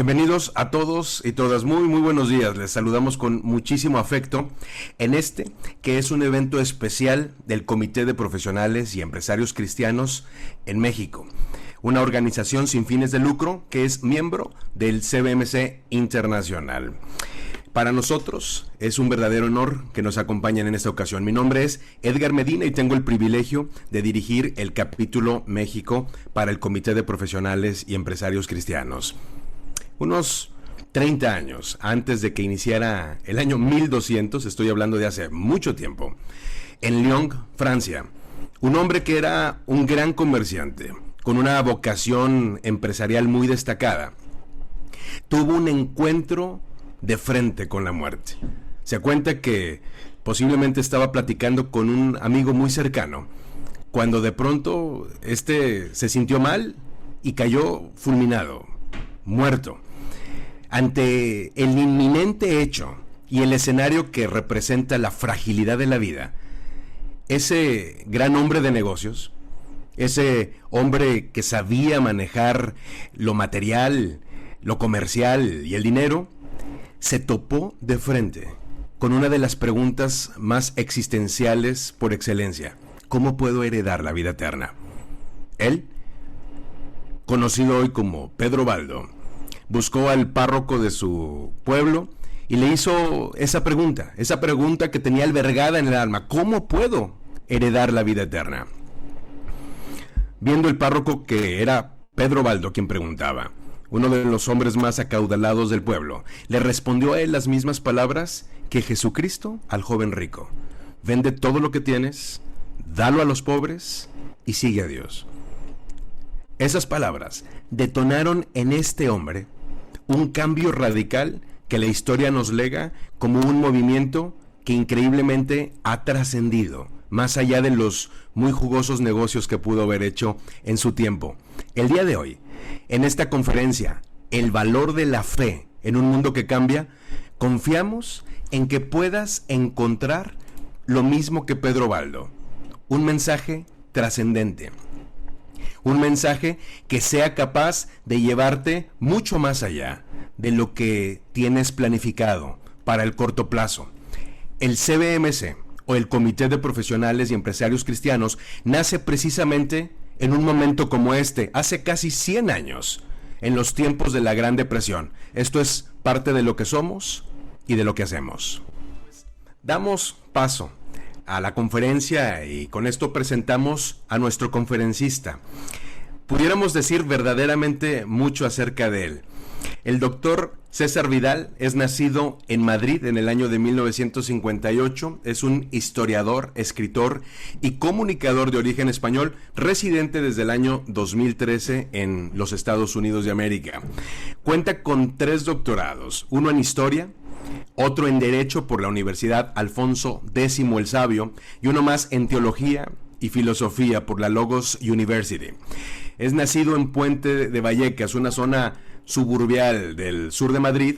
Bienvenidos a todos y todas, muy buenos días. Les saludamos con muchísimo afecto en que es un evento especial del Comité de Profesionales y Empresarios Cristianos en México, una organización sin fines de lucro que es miembro del CBMC Internacional. Para nosotros es un verdadero honor que nos acompañen en esta ocasión. Mi nombre es Edgar Medina y tengo el privilegio de dirigir el capítulo México para el Comité de Profesionales y Empresarios Cristianos. Unos 30 años antes de que iniciara el año 1200, estoy hablando de hace mucho tiempo, en Lyon, Francia, un hombre que era un gran comerciante, con una vocación empresarial muy destacada, tuvo un encuentro de frente con la muerte. Se cuenta que posiblemente estaba platicando con un amigo muy cercano, cuando de pronto se sintió mal y cayó fulminado, muerto. Ante el inminente hecho y el escenario que representa la fragilidad de la vida, ese gran hombre de negocios, ese hombre que sabía manejar lo material, lo comercial y el dinero, se topó de frente con una de las preguntas más existenciales por excelencia: ¿cómo puedo heredar la vida eterna? Él, conocido hoy como Pedro Baldo, buscó al párroco de su pueblo y le hizo esa pregunta que tenía albergada en el alma: ¿cómo puedo heredar la vida eterna? Viendo el párroco que era Pedro Baldo quien preguntaba, uno de los hombres más acaudalados del pueblo, le respondió a él las mismas palabras que Jesucristo al joven rico: vende todo lo que tienes, dalo a los pobres y sigue a Dios. Esas palabras detonaron en este hombre un cambio radical que la historia nos lega como un movimiento que increíblemente ha trascendido más allá de los muy jugosos negocios que pudo haber hecho en su tiempo. El día de hoy, en esta conferencia, El valor de la fe en un mundo que cambia, confiamos en que puedas encontrar lo mismo que Pedro Baldo, un mensaje trascendente. Un mensaje que sea capaz de llevarte mucho más allá de lo que tienes planificado para el corto plazo. El CBMC, o el Comité de Profesionales y Empresarios Cristianos, nace precisamente en un momento como hace casi 100 años, en los tiempos de la Gran Depresión. Esto es parte de lo que somos y de lo que hacemos. Damos paso a la conferencia y con esto presentamos a nuestro conferencista. Pudiéramos decir verdaderamente mucho acerca de él. El doctor César Vidal es nacido en Madrid en el año de 1958, es un historiador, escritor y comunicador de origen español, residente desde el año 2013 en los Estados Unidos de América. Cuenta con 3 doctorados, uno en Historia, otro en Derecho por la Universidad Alfonso X el Sabio y uno más en Teología y Filosofía por la Logos University. Es nacido en Puente de Vallecas, una zona suburbial del sur de Madrid,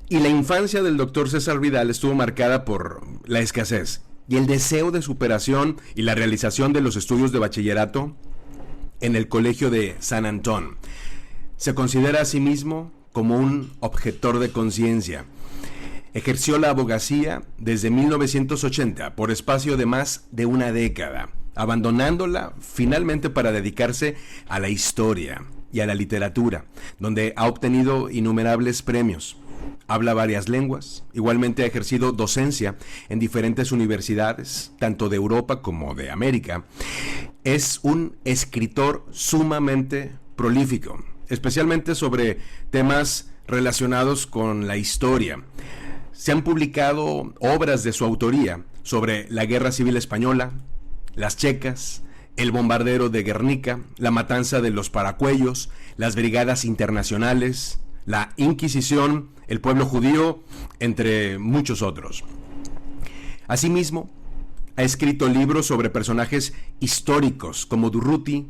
y la infancia del doctor César Vidal estuvo marcada por la escasez y el deseo de superación y la realización de los estudios de bachillerato en el Colegio de San Antón. Se considera a sí mismo como un objetor de conciencia. Ejerció la abogacía desde 1980 por espacio de más de una década, abandonándola finalmente para dedicarse a la historia y a la literatura, donde ha obtenido innumerables premios. Habla varias lenguas, igualmente ha ejercido docencia en diferentes universidades, tanto de Europa como de América. Es un escritor sumamente prolífico, especialmente sobre temas relacionados con la historia. Se han publicado obras de su autoría sobre la Guerra Civil Española, las Checas, el bombardero de Guernica, la matanza de los Paracuellos, las brigadas internacionales, la Inquisición, el pueblo judío, entre muchos otros. Asimismo, ha escrito libros sobre personajes históricos como Durruti,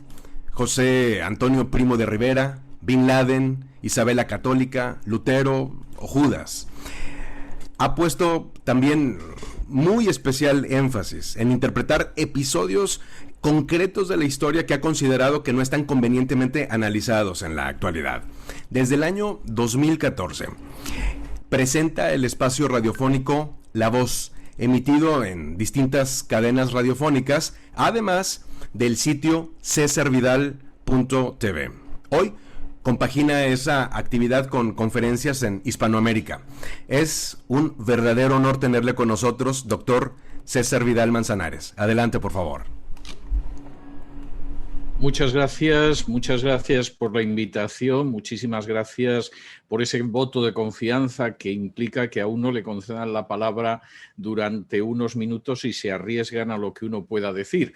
José Antonio Primo de Rivera, Bin Laden, Isabel la Católica, Lutero o Judas. Ha puesto también muy especial énfasis en interpretar episodios concretos de la historia que ha considerado que no están convenientemente analizados en la actualidad. Desde el año 2014 presenta el espacio radiofónico La Voz, emitido en distintas cadenas radiofónicas, además del sitio cesarvidal.tv. Hoy compagina esa actividad con conferencias en Hispanoamérica. Es un verdadero honor tenerle con nosotros, doctor César Vidal Manzanares. Adelante, por favor. Muchas gracias por la invitación, muchísimas gracias por ese voto de confianza que implica que a uno le concedan la palabra durante unos minutos y se arriesgan a lo que uno pueda decir.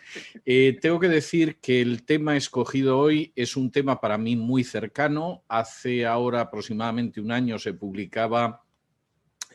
Tengo que decir que el tema escogido hoy es un tema para mí muy cercano. Hace ahora aproximadamente un año se publicaba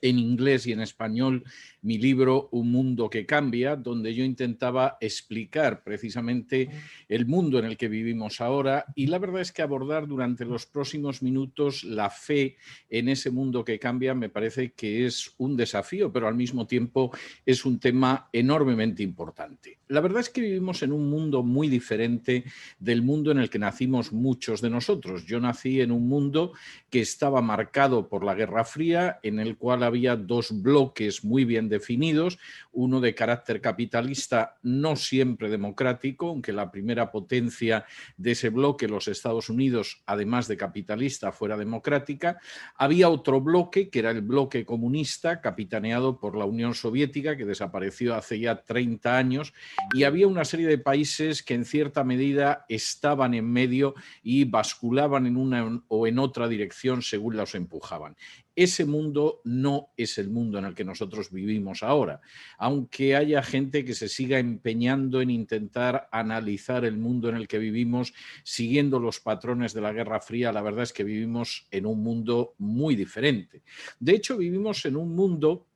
en inglés y en español mi libro Un mundo que cambia, donde yo intentaba explicar precisamente el mundo en el que vivimos ahora, y la verdad es que abordar durante los próximos minutos la fe en ese mundo que cambia me parece que es un desafío, pero al mismo tiempo es un tema enormemente importante. La verdad es que vivimos en un mundo muy diferente del mundo en el que nacimos muchos de nosotros. Yo nací en un mundo que estaba marcado por la Guerra Fría, en el cual había dos bloques muy bien definidos, uno de carácter capitalista, no siempre democrático, aunque la primera potencia de ese bloque, los Estados Unidos, además de capitalista, fuera democrática. Había otro bloque, que era el bloque comunista, capitaneado por la Unión Soviética, que desapareció hace ya 30 años, y había una serie de países que en cierta medida estaban en medio y basculaban en una o en otra dirección según los empujaban. Ese mundo no es el mundo en el que nosotros vivimos ahora, aunque haya gente que se siga empeñando en intentar analizar el mundo en el que vivimos siguiendo los patrones de la Guerra Fría. La verdad es que vivimos en un mundo muy diferente. De hecho, vivimos en un mundo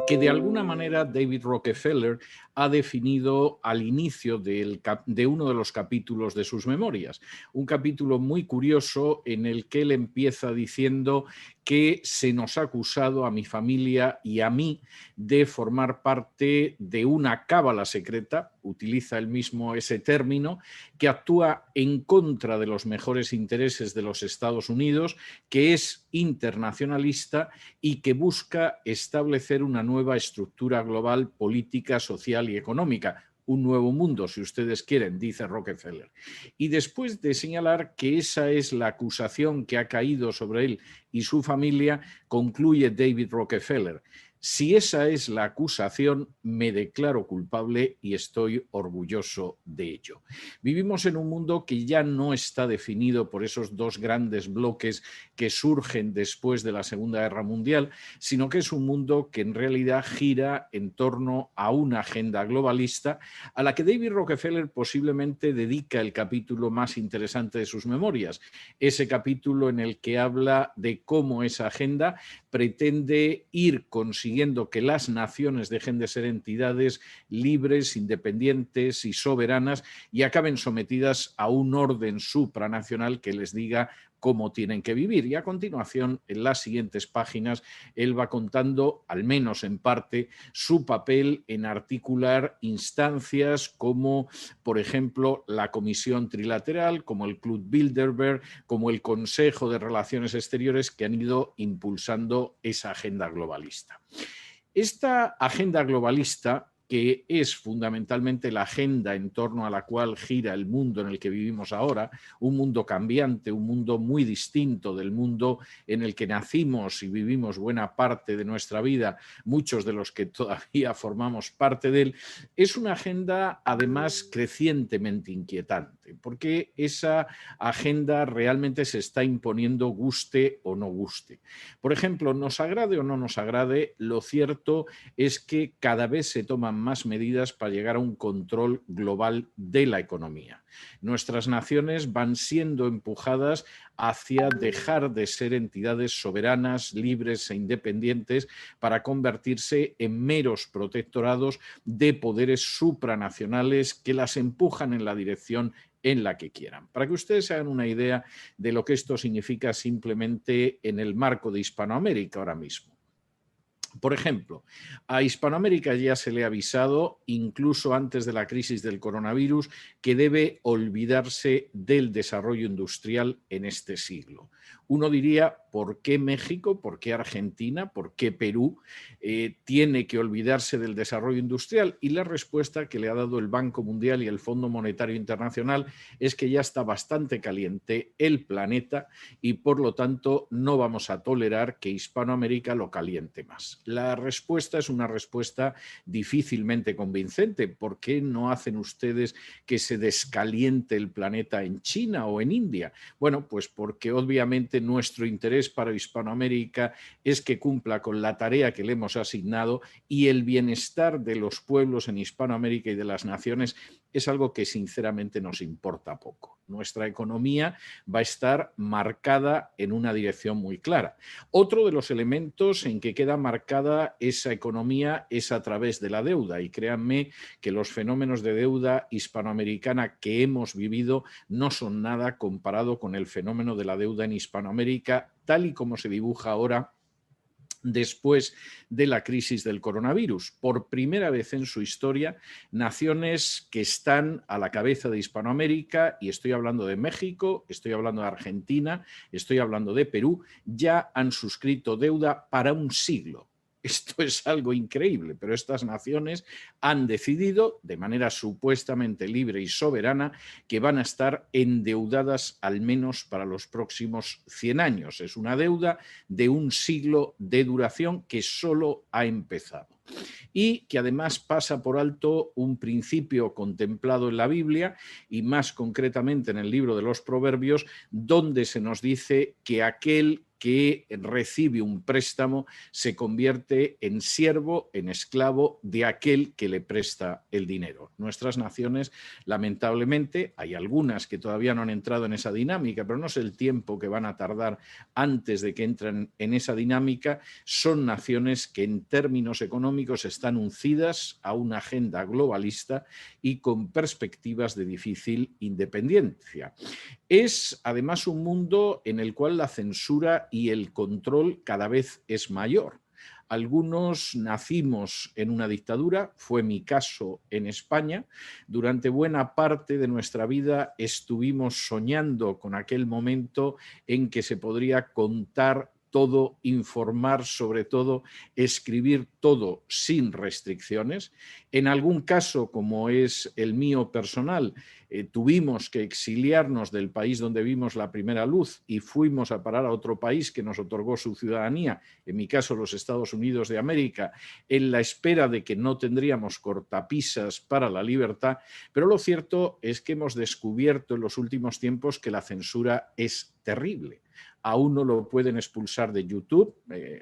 que de alguna manera David Rockefeller ha definido al inicio de uno de los capítulos de sus memorias. Un capítulo muy curioso en el que él empieza diciendo que se nos ha acusado a mi familia y a mí de formar parte de una cábala secreta, utiliza él mismo ese término, que actúa en contra de los mejores intereses de los Estados Unidos, que es internacionalista y que busca establecer una nueva estructura global, política, social y económica. Un nuevo mundo, si ustedes quieren, dice Rockefeller. Y después de señalar que esa es la acusación que ha caído sobre él y su familia, concluye David Rockefeller: si esa es la acusación, me declaro culpable y estoy orgulloso de ello. Vivimos en un mundo que ya no está definido por esos dos grandes bloques que surgen después de la Segunda Guerra Mundial, sino que es un mundo que en realidad gira en torno a una agenda globalista a la que David Rockefeller posiblemente dedica el capítulo más interesante de sus memorias, ese capítulo en el que habla de cómo esa agenda pretende ir consiguiendo que las naciones dejen de ser entidades libres, independientes y soberanas y acaben sometidas a un orden supranacional que les diga cómo tienen que vivir. Y a continuación, en las siguientes páginas, él va contando, al menos en parte, su papel en articular instancias como, por ejemplo, la Comisión Trilateral, como el Club Bilderberg, como el Consejo de Relaciones Exteriores, que han ido impulsando esa agenda globalista. Esta agenda globalista, que es fundamentalmente la agenda en torno a la cual gira el mundo en el que vivimos ahora, un mundo cambiante, un mundo muy distinto del mundo en el que nacimos y vivimos buena parte de nuestra vida, muchos de los que todavía formamos parte de él, es una agenda además crecientemente inquietante, porque esa agenda realmente se está imponiendo guste o no guste. Por ejemplo, nos agrade o no nos agrade, lo cierto es que cada vez se toman más medidas para llegar a un control global de la economía. Nuestras naciones van siendo empujadas hacia dejar de ser entidades soberanas, libres e independientes para convertirse en meros protectorados de poderes supranacionales que las empujan en la dirección en la que quieran. Para que ustedes se hagan una idea de lo que esto significa simplemente en el marco de Hispanoamérica ahora mismo. Por ejemplo, a Hispanoamérica ya se le ha avisado, incluso antes de la crisis del coronavirus, que debe olvidarse del desarrollo industrial en este siglo. Uno diría, ¿por qué México? ¿Por qué Argentina? ¿Por qué Perú tiene que olvidarse del desarrollo industrial? Y la respuesta que le ha dado el Banco Mundial y el Fondo Monetario Internacional es que ya está bastante caliente el planeta y por lo tanto no vamos a tolerar que Hispanoamérica lo caliente más. La respuesta es una respuesta difícilmente convincente. ¿Por qué no hacen ustedes que se descaliente el planeta en China o en India? Bueno, pues porque obviamente nuestro interés para Hispanoamérica es que cumpla con la tarea que le hemos asignado y el bienestar de los pueblos en Hispanoamérica y de las naciones es algo que sinceramente nos importa poco. Nuestra economía va a estar marcada en una dirección muy clara. Otro de los elementos en que queda marcada esa economía es a través de la deuda y créanme que los fenómenos de deuda hispanoamericana que hemos vivido no son nada comparado con el fenómeno de la deuda en Hispanoamérica tal y como se dibuja ahora después de la crisis del coronavirus. Por primera vez en su historia, naciones que están a la cabeza de Hispanoamérica, y estoy hablando de México, estoy hablando de Argentina, estoy hablando de Perú, ya han suscrito deuda para un siglo. Esto es algo increíble, pero estas naciones han decidido, de manera supuestamente libre y soberana, que van a estar endeudadas al menos para los próximos 100 años. Es una deuda de un siglo de duración que solo ha empezado y que además pasa por alto un principio contemplado en la Biblia y más concretamente en el libro de los Proverbios, donde se nos dice que aquel que recibe un préstamo se convierte en siervo, en esclavo de aquel que le presta el dinero. Nuestras naciones, lamentablemente, hay algunas que todavía no han entrado en esa dinámica, pero no sé el tiempo que van a tardar antes de que entren en esa dinámica, son naciones que en términos económicos están uncidas a una agenda globalista y con perspectivas de difícil independencia. Es además un mundo en el cual la censura y el control cada vez es mayor. Algunos nacimos en una dictadura, fue mi caso en España. Durante buena parte de nuestra vida estuvimos soñando con aquel momento en que se podría contar todo, informar sobre todo, escribir todo sin restricciones. En algún caso, como es el mío personal, tuvimos que exiliarnos del país donde vimos la primera luz y fuimos a parar a otro país que nos otorgó su ciudadanía, en mi caso los Estados Unidos de América, en la espera de que no tendríamos cortapisas para la libertad, pero lo cierto es que hemos descubierto en los últimos tiempos que la censura es terrible. A uno lo pueden expulsar de YouTube,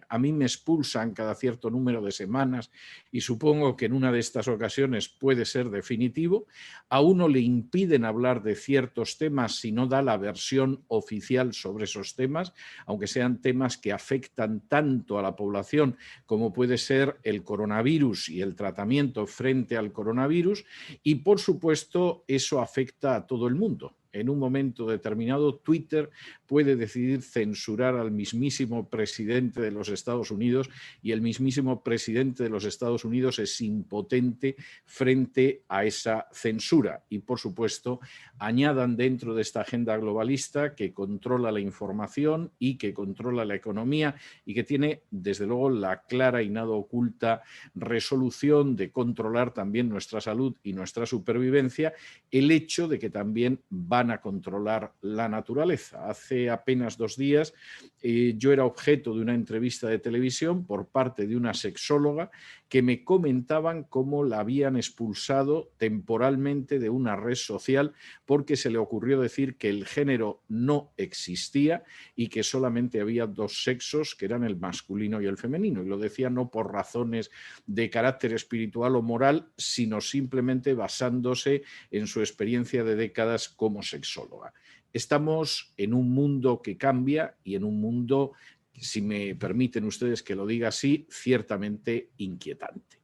a mí me expulsan cada cierto número de semanas y supongo que en una de estas ocasiones puede ser definitivo. A uno le impiden hablar de ciertos temas si no da la versión oficial sobre esos temas, aunque sean temas que afectan tanto a la población como puede ser el coronavirus y el tratamiento frente al coronavirus, y por supuesto eso afecta a todo el mundo. En un momento determinado, Twitter puede decidir censurar al mismísimo presidente de los Estados Unidos y el mismísimo presidente de los Estados Unidos es impotente frente a esa censura. Y, por supuesto, añadan dentro de esta agenda globalista que controla la información y que controla la economía y que tiene, desde luego, la clara y nada oculta resolución de controlar también nuestra salud y nuestra supervivencia, el hecho de que también van a controlar la naturaleza. Hace apenas 2 días yo era objeto de una entrevista de televisión por parte de una sexóloga que me comentaban cómo la habían expulsado temporalmente de una red social porque se le ocurrió decir que el género no existía y que solamente había 2 sexos, que eran el masculino y el femenino. Y lo decía no por razones de carácter espiritual o moral, sino simplemente basándose en su experiencia de décadas como sexóloga. Estamos en un mundo que cambia y en un mundo, si me permiten ustedes que lo diga así, ciertamente inquietante.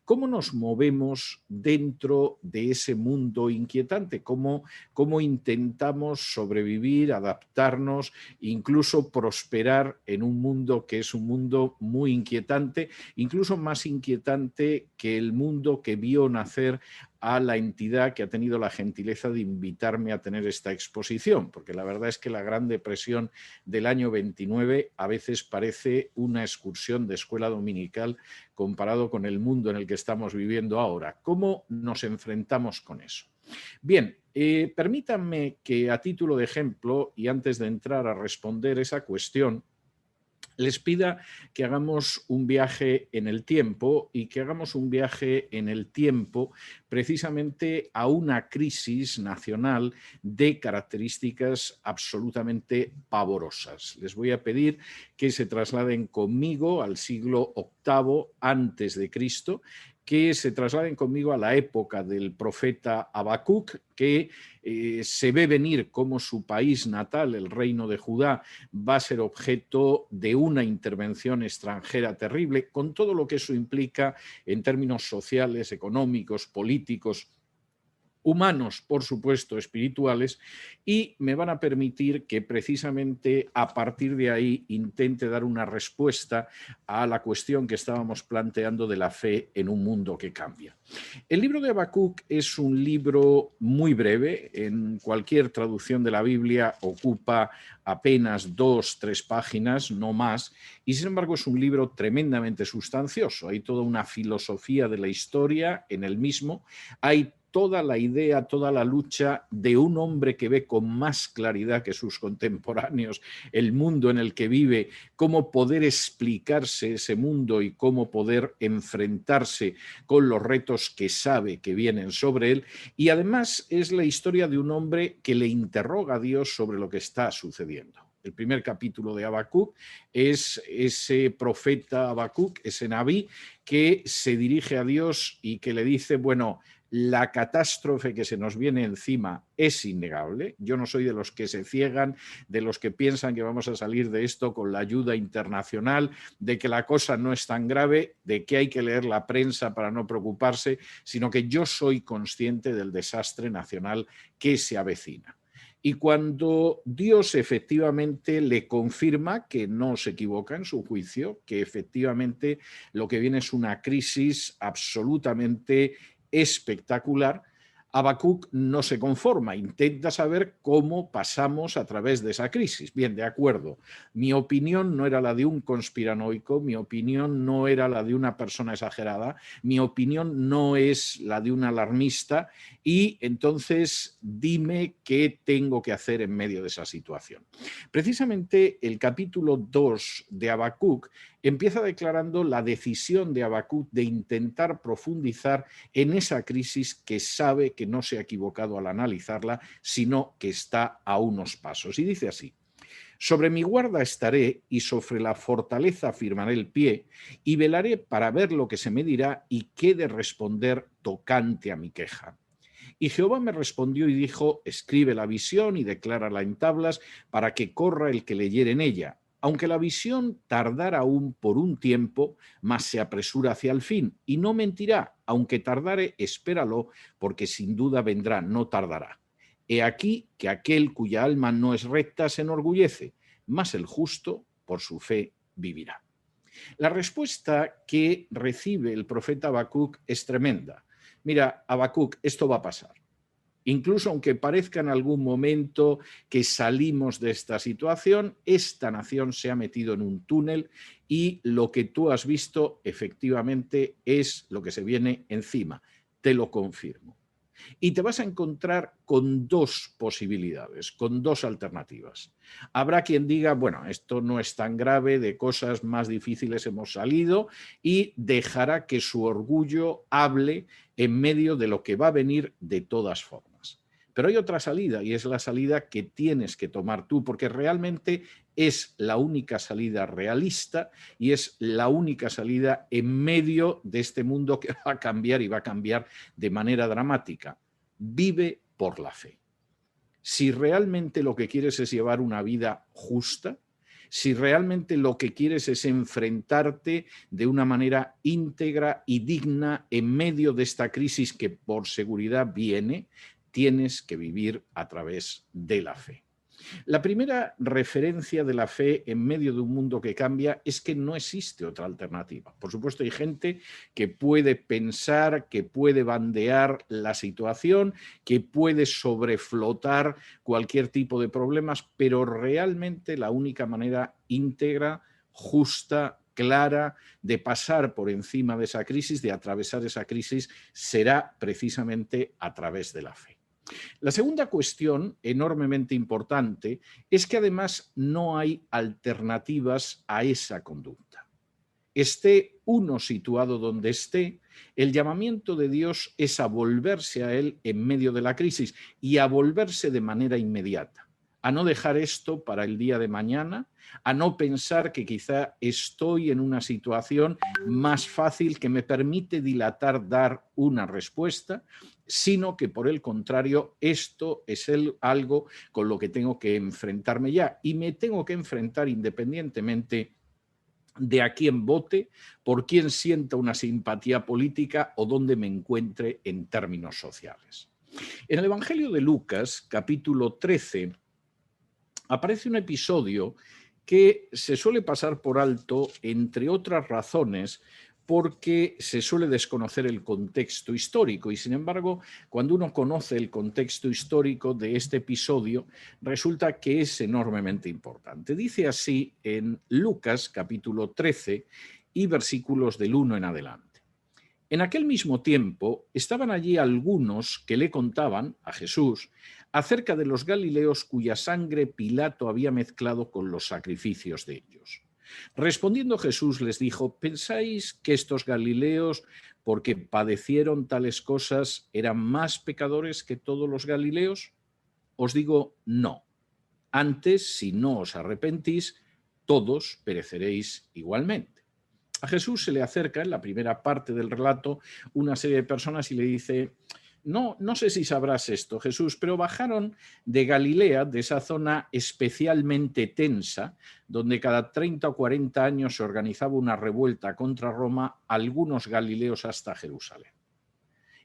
¿Cómo nos movemos dentro de ese mundo inquietante? ¿Cómo intentamos sobrevivir, adaptarnos, incluso prosperar en un mundo que es un mundo muy inquietante, incluso más inquietante que el mundo que vio nacer a la entidad que ha tenido la gentileza de invitarme a tener esta exposición? Porque la verdad es que la Gran Depresión del año 29 a veces parece una excursión de escuela dominical comparado con el mundo en el que estamos viviendo ahora. ¿Cómo nos enfrentamos con eso? Bien, permítanme que a título de ejemplo, y antes de entrar a responder esa cuestión, les pida que hagamos un viaje en el tiempo y que hagamos un viaje en el tiempo precisamente a una crisis nacional de características absolutamente pavorosas. Les voy a pedir que se trasladen conmigo al siglo VIII antes de Cristo, que se trasladen conmigo a la época del profeta Habacuc, que se ve venir cómo su país natal, el reino de Judá, va a ser objeto de una intervención extranjera terrible, con todo lo que eso implica en términos sociales, económicos, políticos, humanos, por supuesto, espirituales, y me van a permitir que precisamente a partir de ahí intente dar una respuesta a la cuestión que estábamos planteando de la fe en un mundo que cambia. El libro de Habacuc es un libro muy breve, en cualquier traducción de la Biblia ocupa apenas 2 o 3 páginas, no más, y sin embargo es un libro tremendamente sustancioso. Hay toda una filosofía de la historia en el mismo, hay toda la idea, toda la lucha de un hombre que ve con más claridad que sus contemporáneos el mundo en el que vive, cómo poder explicarse ese mundo y cómo poder enfrentarse con los retos que sabe que vienen sobre él. Y además es la historia de un hombre que le interroga a Dios sobre lo que está sucediendo. El primer capítulo de Habacuc es ese profeta Habacuc, ese Nabí, que se dirige a Dios y que le dice, bueno, la catástrofe que se nos viene encima es innegable. Yo no soy de los que se ciegan, de los que piensan que vamos a salir de esto con la ayuda internacional, de que la cosa no es tan grave, de que hay que leer la prensa para no preocuparse, sino que yo soy consciente del desastre nacional que se avecina. Y cuando Dios efectivamente le confirma que no se equivoca en su juicio, que efectivamente lo que viene es una crisis absolutamente espectacular, Habacuc no se conforma, intenta saber cómo pasamos a través de esa crisis. Bien, de acuerdo, mi opinión no era la de un conspiranoico, mi opinión no era la de una persona exagerada, mi opinión no es la de un alarmista y entonces dime qué tengo que hacer en medio de esa situación. Precisamente el capítulo 2 de Habacuc empieza declarando la decisión de Habacuc de intentar profundizar en esa crisis que sabe que no se ha equivocado al analizarla, sino que está a unos pasos. Y dice así: sobre mi guarda estaré y sobre la fortaleza firmaré el pie y velaré para ver lo que se me dirá y qué de responder tocante a mi queja. Y Jehová me respondió y dijo, escribe la visión y declárala en tablas para que corra el que leyere en ella. Aunque la visión tardara aún por un tiempo, mas se apresura hacia el fin, y no mentirá, aunque tardare, espéralo, porque sin duda vendrá, no tardará. He aquí que aquel cuya alma no es recta se enorgullece, mas el justo por su fe vivirá. La respuesta que recibe el profeta Habacuc es tremenda. Mira, Habacuc, esto va a pasar. Incluso aunque parezca en algún momento que salimos de esta situación, esta nación se ha metido en un túnel y lo que tú has visto efectivamente es lo que se viene encima. Te lo confirmo. Y te vas a encontrar con 2 posibilidades, con 2 alternativas. Habrá quien diga, bueno, esto no es tan grave, de cosas más difíciles hemos salido, y dejará que su orgullo hable en medio de lo que va a venir de todas formas. Pero hay otra salida, y es la salida que tienes que tomar tú, porque realmente es la única salida realista y es la única salida en medio de este mundo que va a cambiar y va a cambiar de manera dramática. Vive por la fe. Si realmente lo que quieres es llevar una vida justa, si realmente lo que quieres es enfrentarte de una manera íntegra y digna en medio de esta crisis que por seguridad viene, tienes que vivir a través de la fe. La primera referencia de la fe en medio de un mundo que cambia es que no existe otra alternativa. Por supuesto, hay gente que puede pensar, que puede bandear la situación, que puede sobreflotar cualquier tipo de problemas, pero realmente la única manera íntegra, justa, clara de pasar por encima de esa crisis, de atravesar esa crisis, será precisamente a través de la fe. La segunda cuestión, enormemente importante, es que además no hay alternativas a esa conducta. Esté uno situado donde esté, el llamamiento de Dios es a volverse a Él en medio de la crisis y a volverse de manera inmediata, a no dejar esto para el día de mañana, a no pensar que quizá estoy en una situación más fácil que me permite dilatar dar una respuesta, sino que por el contrario, esto es algo con lo que tengo que enfrentarme ya y me tengo que enfrentar independientemente de a quién vote, por quién sienta una simpatía política o dónde me encuentre en términos sociales. En el Evangelio de Lucas, capítulo 13, aparece un episodio que se suele pasar por alto, entre otras razones, porque se suele desconocer el contexto histórico y, sin embargo, cuando uno conoce el contexto histórico de este episodio, resulta que es enormemente importante. Dice así en Lucas capítulo 13 y versículos del 1 en adelante. En aquel mismo tiempo estaban allí algunos que le contaban a Jesús acerca de los galileos cuya sangre Pilato había mezclado con los sacrificios de ellos. Respondiendo Jesús les dijo: ¿pensáis que estos galileos, porque padecieron tales cosas, eran más pecadores que todos los galileos? Os digo, no. Antes, si no os arrepentís, todos pereceréis igualmente. A Jesús se le acerca en la primera parte del relato una serie de personas y le dice: no sé si sabrás esto, Jesús, pero bajaron de Galilea, de esa zona especialmente tensa, donde cada 30 o 40 años se organizaba una revuelta contra Roma, algunos galileos hasta Jerusalén.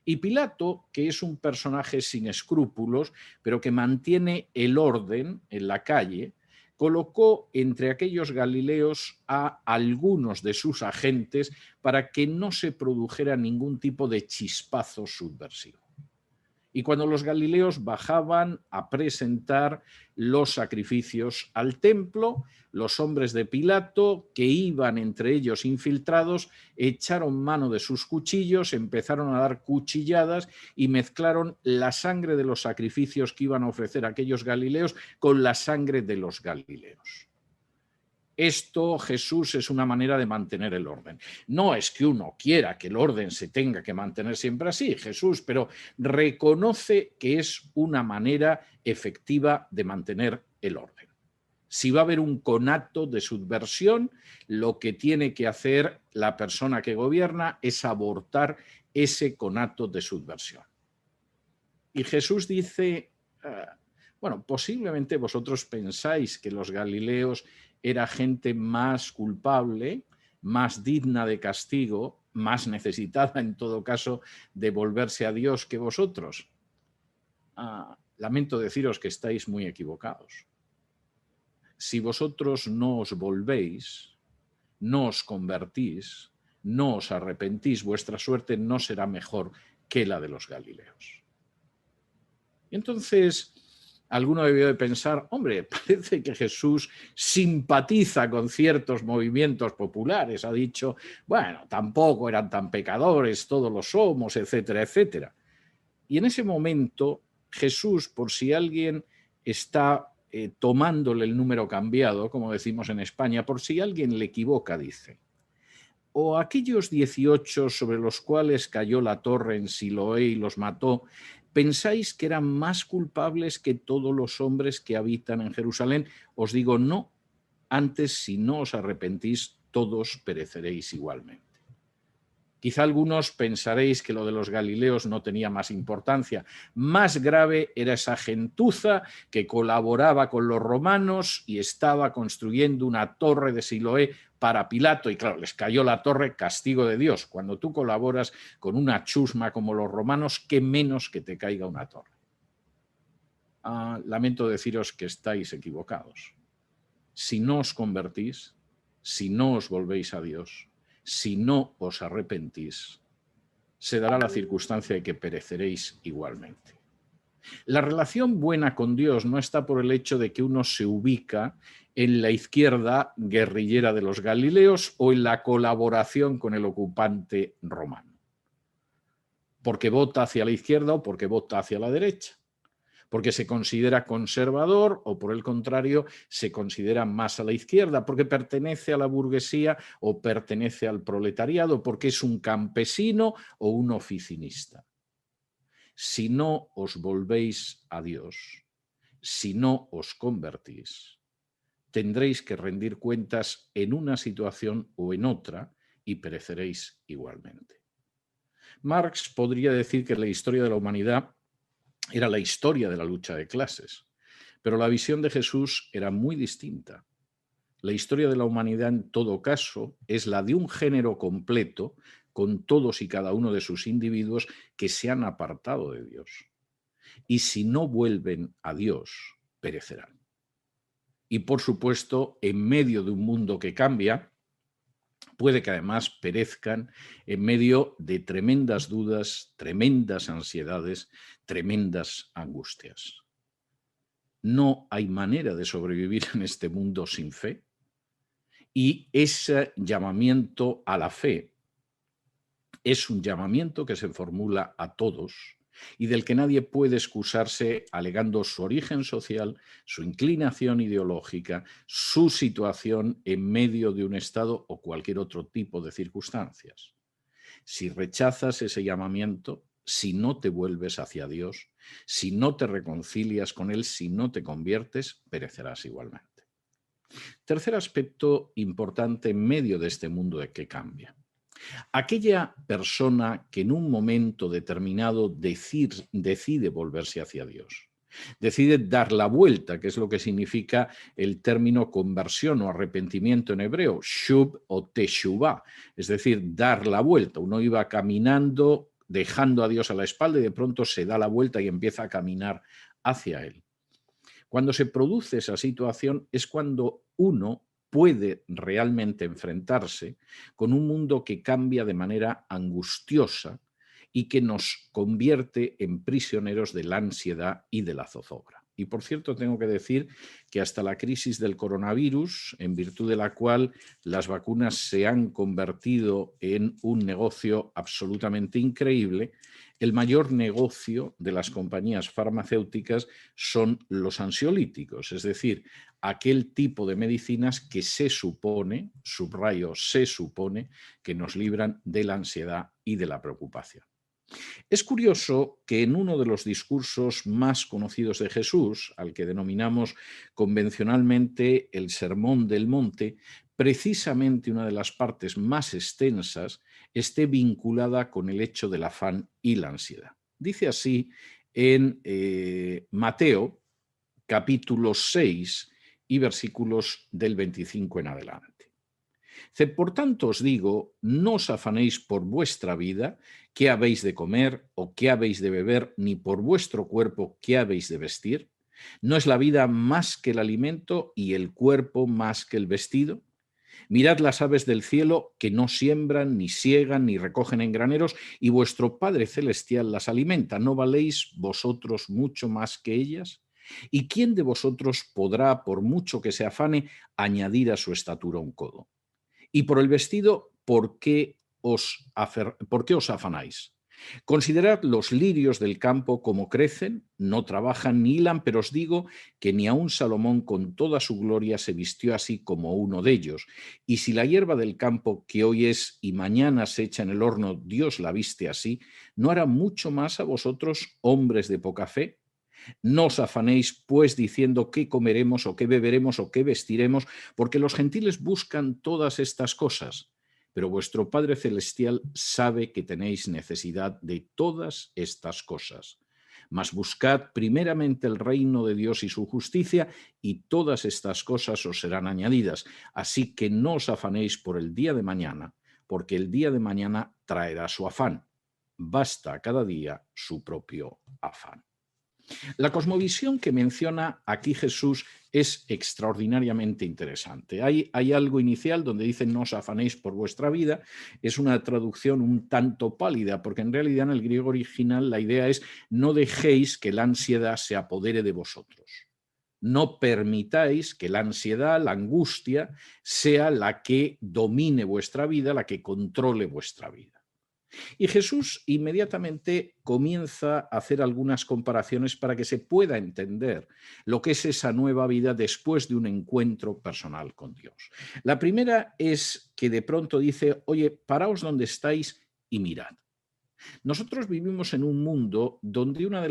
Y Pilato, que es un personaje sin escrúpulos, pero que mantiene el orden en la calle, colocó entre aquellos galileos a algunos de sus agentes para que no se produjera ningún tipo de chispazo subversivo. Y cuando los galileos bajaban a presentar los sacrificios al templo, los hombres de Pilato, que iban entre ellos infiltrados, echaron mano de sus cuchillos, empezaron a dar cuchilladas y mezclaron la sangre de los sacrificios que iban a ofrecer aquellos galileos con la sangre de los galileos. Esto, Jesús, es una manera de mantener el orden. No es que uno quiera que el orden se tenga que mantener siempre así, Jesús, pero reconoce que es una manera efectiva de mantener el orden. Si va a haber un conato de subversión, lo que tiene que hacer la persona que gobierna es abortar ese conato de subversión. Y Jesús dice, bueno, posiblemente vosotros pensáis que los galileos era gente más culpable, más digna de castigo, más necesitada en todo caso de volverse a Dios que vosotros. Lamento deciros que estáis muy equivocados. Si vosotros no os volvéis, no os convertís, no os arrepentís, vuestra suerte no será mejor que la de los galileos. Entonces, alguno debió de pensar, hombre, parece que Jesús simpatiza con ciertos movimientos populares, ha dicho, bueno, tampoco eran tan pecadores, todos lo somos, etcétera, etcétera. Y en ese momento, Jesús, por si alguien está tomándole el número cambiado, como decimos en España, por si alguien le equivoca, dice, o aquellos 18 sobre los cuales cayó la torre en Siloé y los mató, ¿pensáis que eran más culpables que todos los hombres que habitan en Jerusalén? Os digo, no. Antes, si no os arrepentís, todos pereceréis igualmente. Quizá algunos pensaréis que lo de los galileos no tenía más importancia. Más grave era esa gentuza que colaboraba con los romanos y estaba construyendo una torre de Siloé para Pilato. Y claro, les cayó la torre, castigo de Dios. Cuando tú colaboras con una chusma como los romanos, qué menos que te caiga una torre. Lamento deciros que estáis equivocados. Si no os convertís, si no os volvéis a Dios, si no os arrepentís, se dará la circunstancia de que pereceréis igualmente. La relación buena con Dios no está por el hecho de que uno se ubica en la izquierda guerrillera de los Galileos o en la colaboración con el ocupante romano, porque vota hacia la izquierda o porque vota hacia la derecha, porque se considera conservador o por el contrario se considera más a la izquierda, porque pertenece a la burguesía o pertenece al proletariado, porque es un campesino o un oficinista. Si no os volvéis a Dios, si no os convertís, tendréis que rendir cuentas en una situación o en otra y pereceréis igualmente. Marx podría decir que la historia de la humanidad era la historia de la lucha de clases, pero la visión de Jesús era muy distinta. La historia de la humanidad, en todo caso, es la de un género completo, con todos y cada uno de sus individuos que se han apartado de Dios. Y si no vuelven a Dios, perecerán. Y por supuesto, en medio de un mundo que cambia, puede que además perezcan en medio de tremendas dudas, tremendas ansiedades, tremendas angustias. No hay manera de sobrevivir en este mundo sin fe, y ese llamamiento a la fe es un llamamiento que se formula a todos y del que nadie puede excusarse alegando su origen social, su inclinación ideológica, su situación en medio de un estado o cualquier otro tipo de circunstancias. Si rechazas ese llamamiento, si no te vuelves hacia Dios, si no te reconcilias con Él, si no te conviertes, perecerás igualmente. Tercer aspecto importante en medio de este mundo de que cambia. Aquella persona que en un momento determinado decide volverse hacia Dios, decide dar la vuelta, que es lo que significa el término conversión o arrepentimiento en hebreo, shub o teshuvah, es decir, dar la vuelta. Uno iba caminando, dejando a Dios a la espalda y de pronto se da la vuelta y empieza a caminar hacia Él. Cuando se produce esa situación es cuando uno puede realmente enfrentarse con un mundo que cambia de manera angustiosa y que nos convierte en prisioneros de la ansiedad y de la zozobra. Y por cierto, tengo que decir que hasta la crisis del coronavirus, en virtud de la cual las vacunas se han convertido en un negocio absolutamente increíble, el mayor negocio de las compañías farmacéuticas son los ansiolíticos, es decir, aquel tipo de medicinas que se supone, subrayo, se supone, que nos libran de la ansiedad y de la preocupación. Es curioso que en uno de los discursos más conocidos de Jesús, al que denominamos convencionalmente el Sermón del Monte, precisamente una de las partes más extensas esté vinculada con el hecho del afán y la ansiedad. Dice así en Mateo, capítulo 6 y versículos del 25 en adelante. Por tanto os digo, no os afanéis por vuestra vida, qué habéis de comer o qué habéis de beber, ni por vuestro cuerpo, qué habéis de vestir. ¿No es la vida más que el alimento y el cuerpo más que el vestido? Mirad las aves del cielo, que no siembran, ni siegan, ni recogen en graneros, y vuestro Padre Celestial las alimenta. ¿No valéis vosotros mucho más que ellas? ¿Y quién de vosotros podrá, por mucho que se afane, añadir a su estatura un codo? Y por el vestido, ¿por qué os afanáis? Considerad los lirios del campo como crecen, no trabajan ni hilan, pero os digo que ni aun Salomón con toda su gloria se vistió así como uno de ellos. Y si la hierba del campo que hoy es y mañana se echa en el horno, Dios la viste así, ¿no hará mucho más a vosotros, hombres de poca fe? No os afanéis, pues, diciendo qué comeremos o qué beberemos o qué vestiremos, porque los gentiles buscan todas estas cosas. pero vuestro Padre Celestial sabe que tenéis necesidad de todas estas cosas. Mas buscad primeramente el reino de Dios y su justicia, y todas estas cosas os serán añadidas. Así que no os afanéis por el día de mañana, porque el día de mañana traerá su afán. Basta a cada día su propio afán. La cosmovisión que menciona aquí Jesús es extraordinariamente interesante. Hay algo inicial donde dice no os afanéis por vuestra vida. Es una traducción un tanto pálida, porque en realidad en el griego original la idea es no dejéis que la ansiedad se apodere de vosotros. No permitáis que la ansiedad, la angustia, sea la que domine vuestra vida, la que controle vuestra vida. Y Jesús inmediatamente comienza a hacer algunas comparaciones para que se pueda entender lo que es esa nueva vida después de un encuentro personal con Dios. La primera es que de pronto dice, oye, paraos donde estáis y mirad. Nosotros vivimos en un mundo donde uno de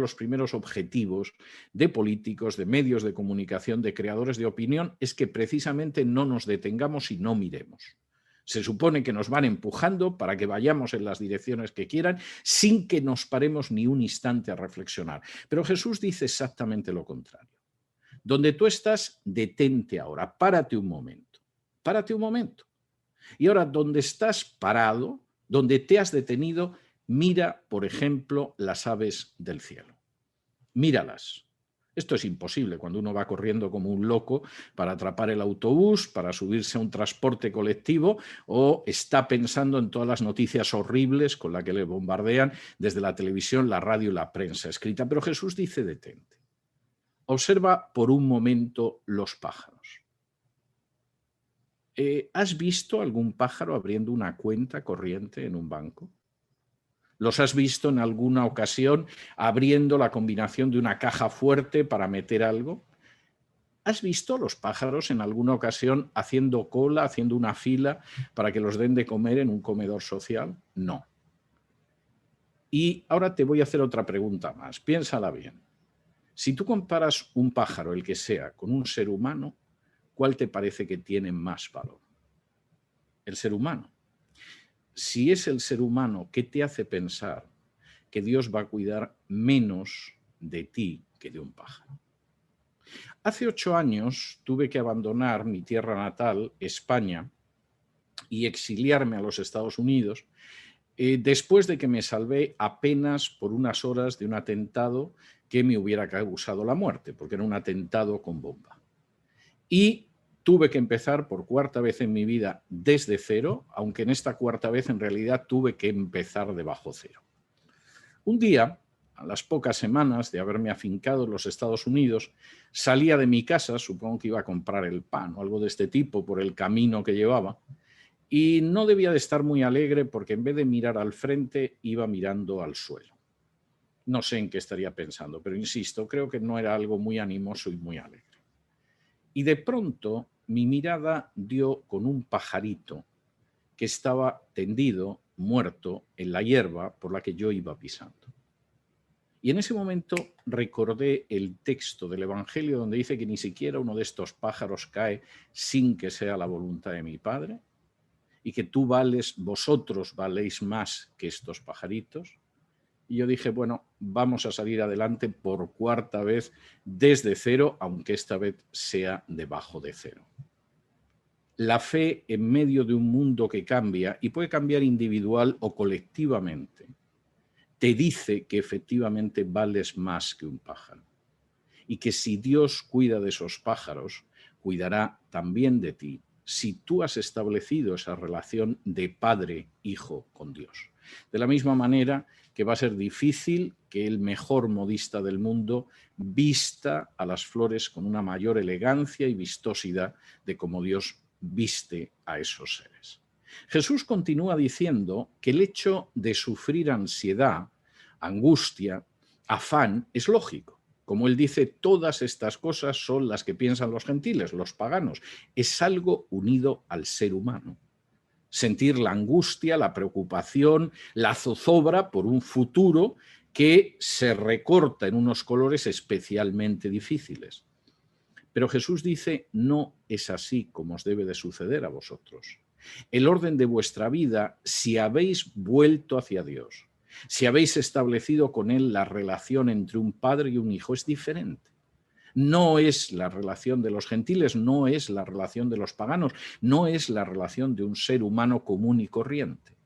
los primeros objetivos de políticos, de medios de comunicación, de creadores de opinión, es que precisamente no nos detengamos y no miremos. Se supone que nos van empujando para que vayamos en las direcciones que quieran sin que nos paremos ni un instante a reflexionar. Pero Jesús dice exactamente lo contrario. Donde tú estás, detente ahora, párate un momento. Párate un momento. Y ahora, donde estás parado, donde te has detenido, mira, por ejemplo, las aves del cielo. Míralas. Esto es imposible cuando uno va corriendo como un loco para atrapar el autobús, para subirse a un transporte colectivo o está pensando en todas las noticias horribles con las que le bombardean desde la televisión, la radio y la prensa escrita. Pero Jesús dice detente. Observa por un momento los pájaros. ¿Has visto algún pájaro abriendo una cuenta corriente en un banco? ¿Los has visto en alguna ocasión abriendo la combinación de una caja fuerte para meter algo? ¿Has visto los pájaros en alguna ocasión haciendo cola, haciendo una fila para que los den de comer en un comedor social? No. Y ahora te voy a hacer otra pregunta más. Piénsala bien. Si tú comparas un pájaro, el que sea, con un ser humano, ¿cuál te parece que tiene más valor? El ser humano. Si es el ser humano, ¿qué te hace pensar que Dios va a cuidar menos de ti que de un pájaro? Hace 8 años tuve que abandonar mi tierra natal, España, y exiliarme a los Estados Unidos, después de que me salvé apenas por unas horas de un atentado que me hubiera causado la muerte, porque era un atentado con bomba. Y tuve que empezar por cuarta vez en mi vida desde cero, aunque en esta cuarta vez en realidad tuve que empezar de bajo cero. Un día, a las pocas semanas de haberme afincado en los Estados Unidos, salía de mi casa, supongo que iba a comprar el pan o algo de este tipo por el camino que llevaba, y no debía de estar muy alegre porque en vez de mirar al frente iba mirando al suelo. No sé en qué estaría pensando, pero insisto, creo que no era algo muy animoso y muy alegre. Y de pronto mi mirada dio con un pajarito que estaba tendido, muerto, en la hierba por la que yo iba pisando. Y en ese momento recordé el texto del Evangelio donde dice que ni siquiera uno de estos pájaros cae sin que sea la voluntad de mi Padre y que vosotros valéis más que estos pajaritos. Y yo dije, bueno, vamos a salir adelante por cuarta vez desde cero, aunque esta vez sea debajo de cero. La fe en medio de un mundo que cambia, y puede cambiar individual o colectivamente, te dice que efectivamente vales más que un pájaro. Y que si Dios cuida de esos pájaros, cuidará también de ti, si tú has establecido esa relación de padre-hijo con Dios. De la misma manera que va a ser difícil que el mejor modista del mundo vista a las flores con una mayor elegancia y vistosidad de cómo Dios viste a esos seres. Jesús continúa diciendo que el hecho de sufrir ansiedad, angustia, afán, es lógico. Como él dice, todas estas cosas son las que piensan los gentiles, los paganos. Es algo unido al ser humano. Sentir la angustia, la preocupación, la zozobra por un futuro que se recorta en unos colores especialmente difíciles. Pero Jesús dice, no es así como os debe de suceder a vosotros. el orden de vuestra vida si habéis vuelto hacia Dios, si habéis establecido con Él la relación entre un padre y un hijo, es diferente. No es la relación de los gentiles, no es la relación de los paganos, no es la relación de un ser humano común y corriente.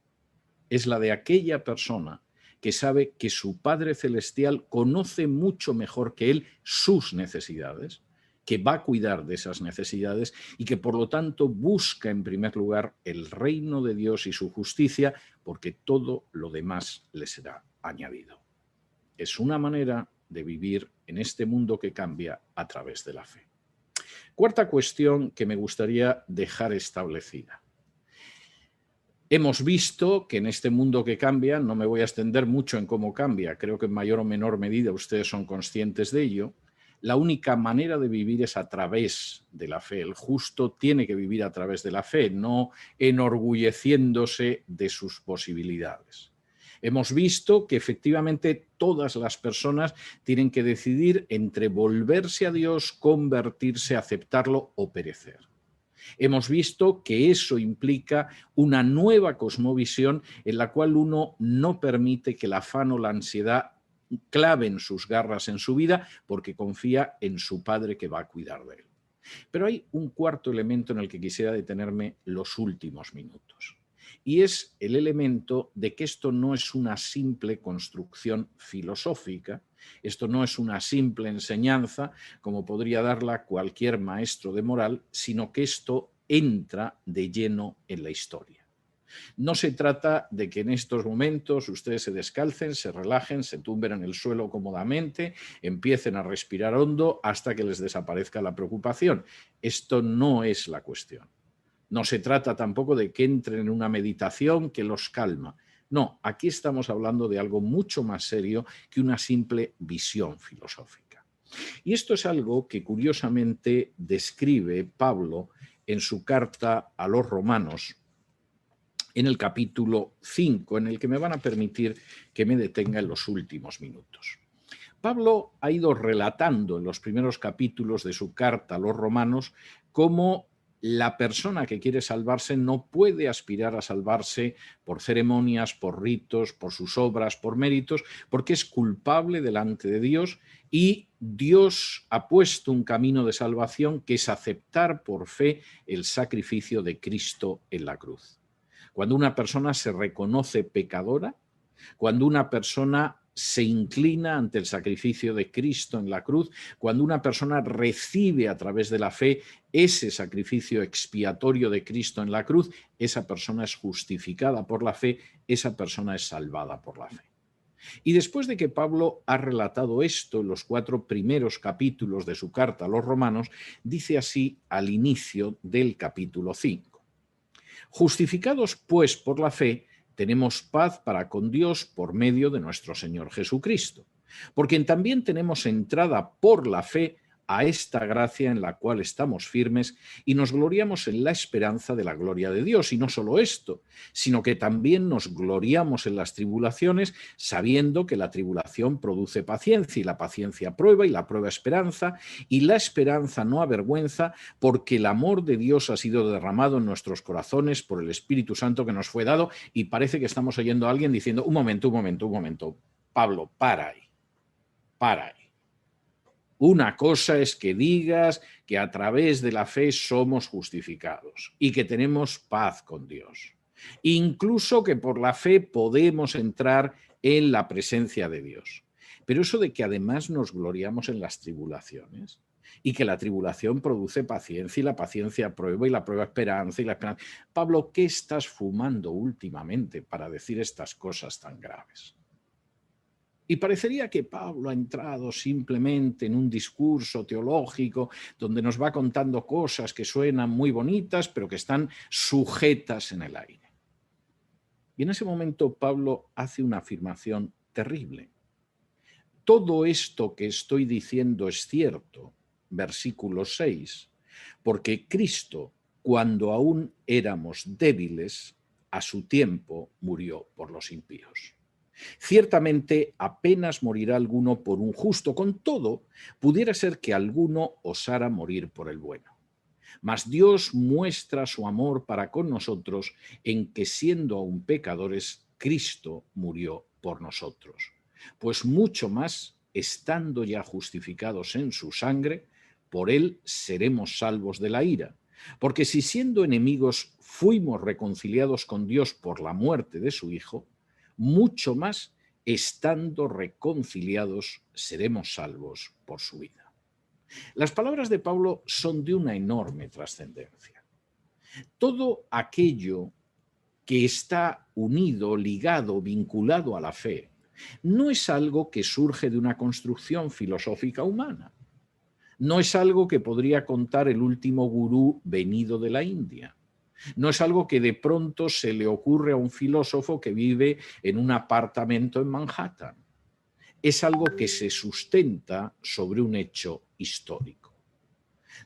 Es la de aquella persona que sabe que su Padre Celestial conoce mucho mejor que él sus necesidades, que va a cuidar de esas necesidades y que por lo tanto busca en primer lugar el reino de Dios y su justicia, porque todo lo demás le será añadido. Es una manera de vivir en este mundo que cambia a través de la fe. Cuarta cuestión que me gustaría dejar establecida. Hemos visto que en este mundo que cambia, no me voy a extender mucho en cómo cambia, creo que en mayor o menor medida ustedes son conscientes de ello, la única manera de vivir es a través de la fe. El justo tiene que vivir a través de la fe, no enorgulleciéndose de sus posibilidades. Hemos visto que efectivamente todas las personas tienen que decidir entre volverse a Dios, convertirse, aceptarlo o perecer. Hemos visto que eso implica una nueva cosmovisión en la cual uno no permite que el afán o la ansiedad claven sus garras en su vida porque confía en su Padre que va a cuidar de él. Pero hay un cuarto elemento en el que quisiera detenerme los últimos minutos. Y es el elemento de que esto no es una simple construcción filosófica, esto no es una simple enseñanza como podría darla cualquier maestro de moral, sino que esto entra de lleno en la historia. No se trata de que en estos momentos ustedes se descalcen, se relajen, se tumben en el suelo cómodamente, empiecen a respirar hondo hasta que les desaparezca la preocupación. Esto no es la cuestión. No se trata tampoco de que entren en una meditación que los calma. No, aquí estamos hablando de algo mucho más serio que una simple visión filosófica. Y esto es algo que curiosamente describe Pablo en su carta a los romanos, en el capítulo 5, en el que me van a permitir que me detenga en los últimos minutos. Pablo ha ido relatando en los primeros capítulos de su carta a los romanos cómo la persona que quiere salvarse no puede aspirar a salvarse por ceremonias, por ritos, por sus obras, por méritos, porque es culpable delante de Dios y Dios ha puesto un camino de salvación que es aceptar por fe el sacrificio de Cristo en la cruz. Cuando una persona se reconoce pecadora, cuando una persona se inclina ante el sacrificio de Cristo en la cruz, cuando una persona recibe a través de la fe ese sacrificio expiatorio de Cristo en la cruz, esa persona es justificada por la fe, esa persona es salvada por la fe. Y después de que Pablo ha relatado esto en los 4 primeros capítulos de su carta a los romanos, dice así al inicio del capítulo 5. Justificados pues por la fe, tenemos paz para con Dios por medio de nuestro Señor Jesucristo, por quien también tenemos entrada por la fe a esta gracia en la cual estamos firmes y nos gloriamos en la esperanza de la gloria de Dios. Y no solo esto, sino que también nos gloriamos en las tribulaciones, sabiendo que la tribulación produce paciencia, y la paciencia prueba, y la prueba esperanza, y la esperanza no avergüenza, porque el amor de Dios ha sido derramado en nuestros corazones por el Espíritu Santo que nos fue dado. Y parece que estamos oyendo a alguien diciendo, un momento, Pablo, para ahí. Una cosa es que digas que a través de la fe somos justificados y que tenemos paz con Dios. Incluso que por la fe podemos entrar en la presencia de Dios. Pero eso de que además nos gloriamos en las tribulaciones y que la tribulación produce paciencia y la paciencia prueba y la prueba esperanza y la esperanza. Pablo, ¿qué estás fumando últimamente para decir estas cosas tan graves? Y parecería que Pablo ha entrado simplemente en un discurso teológico donde nos va contando cosas que suenan muy bonitas, pero que están sujetas en el aire. Y en ese momento Pablo hace una afirmación terrible. Todo esto que estoy diciendo es cierto, versículo 6, porque Cristo, cuando aún éramos débiles, a su tiempo murió por los impíos. Ciertamente apenas morirá alguno por un justo, con todo, pudiera ser que alguno osara morir por el bueno. Mas Dios muestra su amor para con nosotros en que, siendo aún pecadores, Cristo murió por nosotros. Pues mucho más, estando ya justificados en su sangre, por él seremos salvos de la ira. Porque si siendo enemigos fuimos reconciliados con Dios por la muerte de su Hijo, mucho más, estando reconciliados, seremos salvos por su vida. Las palabras de Pablo son de una enorme trascendencia. Todo aquello que está unido, ligado, vinculado a la fe, no es algo que surge de una construcción filosófica humana. No es algo que podría contar el último gurú venido de la India. No es algo que de pronto se le ocurre a un filósofo que vive en un apartamento en Manhattan. Es algo que se sustenta sobre un hecho histórico.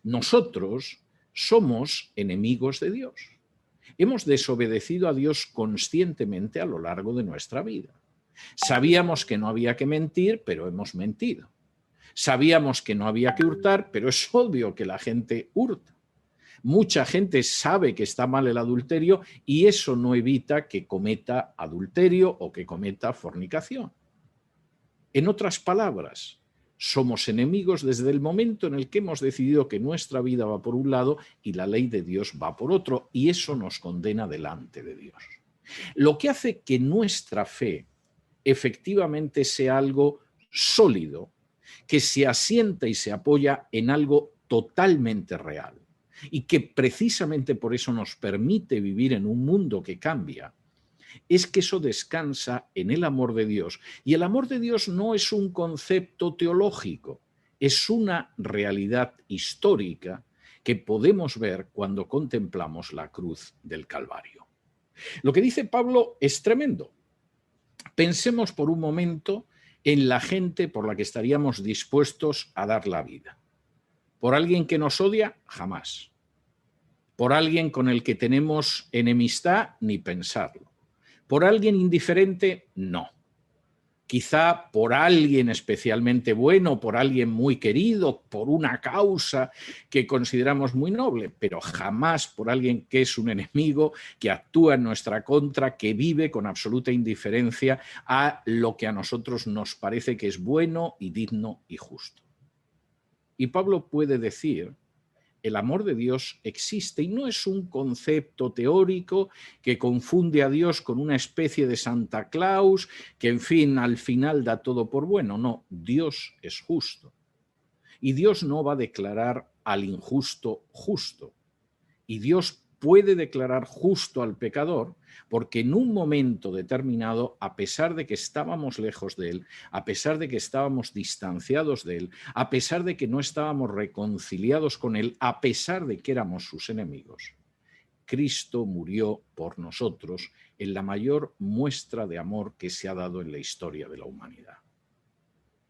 Nosotros somos enemigos de Dios. Hemos desobedecido a Dios conscientemente a lo largo de nuestra vida. Sabíamos que no había que mentir, pero hemos mentido. Sabíamos que no había que hurtar, pero es obvio que la gente hurta. Mucha gente sabe que está mal el adulterio y eso no evita que cometa adulterio o que cometa fornicación. En otras palabras, somos enemigos desde el momento en el que hemos decidido que nuestra vida va por un lado y la ley de Dios va por otro, y eso nos condena delante de Dios. Lo que hace que nuestra fe efectivamente sea algo sólido, que se asienta y se apoya en algo totalmente real, y que precisamente por eso nos permite vivir en un mundo que cambia, es que eso descansa en el amor de Dios. Y el amor de Dios no es un concepto teológico, es una realidad histórica que podemos ver cuando contemplamos la cruz del Calvario. Lo que dice Pablo es tremendo. Pensemos por un momento en la gente por la que estaríamos dispuestos a dar la vida. ¿Por alguien que nos odia? Jamás. ¿Por alguien con el que tenemos enemistad? Ni pensarlo. ¿Por alguien indiferente? No. Quizá por alguien especialmente bueno, por alguien muy querido, por una causa que consideramos muy noble, pero jamás por alguien que es un enemigo, que actúa en nuestra contra, que vive con absoluta indiferencia a lo que a nosotros nos parece que es bueno y digno y justo. Y Pablo puede decir: el amor de Dios existe y no es un concepto teórico que confunde a Dios con una especie de Santa Claus que, en fin, al final da todo por bueno. No, Dios es justo. Y Dios no va a declarar al injusto justo. Y Dios puede declarar justo al pecador porque en un momento determinado, a pesar de que estábamos lejos de él, a pesar de que estábamos distanciados de él, a pesar de que no estábamos reconciliados con él, a pesar de que éramos sus enemigos, Cristo murió por nosotros en la mayor muestra de amor que se ha dado en la historia de la humanidad.